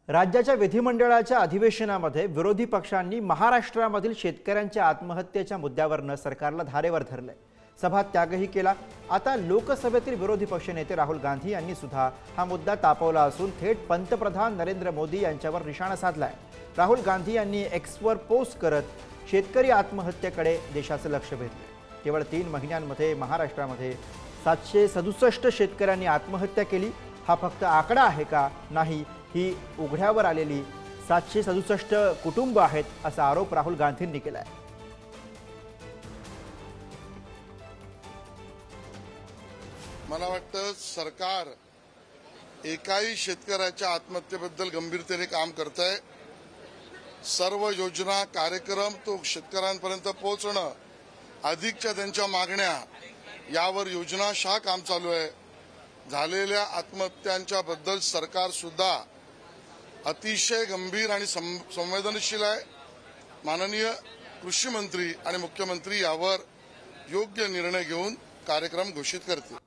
राज्याच्या विधिमंडळाच्या अधिवेशनामध्ये विरोधी पक्षांनी महाराष्ट्रामधील शेतकऱ्यांच्या आत्महत्येच्या मुद्द्यावरनं सरकारला धारेवर धरलंय। सभात्यागही केला। आता लोकसभेतील विरोधी पक्षनेते राहुल गांधी यांनी सुद्धा हा मुद्दा तापवला असून थेट पंतप्रधान नरेंद्र मोदी यांच्यावर निशाणा साधलाय। राहुल गांधी यांनी एक्सवर पोस्ट करत शेतकरी आत्महत्येकडे देशाचं लक्ष वेधलंय। केवळ 3 महिन्यांमध्ये महाराष्ट्रामध्ये 767 शेतकऱ्यांनी आत्महत्या केली। हा फक्त आकडा आहे का? नाही, ही उघड्यावर आलेली 767 कुटुंब आहेत असा आरोप राहुल गांधींनी केलाय। मला वाटतं सरकार एकाही शेतकऱ्याच्या आत्महत्येबद्दल गंभीरतेने काम करत आहे। सर्व योजना कार्यक्रम तो शेतकऱ्यांपर्यंत पोहोचणं, अधिकच्या त्यांच्या मागण्या यावर योजनाशः काम चालू आहे। झालेल्या आत्महत्यांच्या बद्दल सरकार सुद्धा अतिशय गंभीर आणि संवेदनशील आहे। माननीय कृषी मंत्री आणि मुख्यमंत्री यावर योग्य निर्णय घेऊन कार्यक्रम घोषित करतील।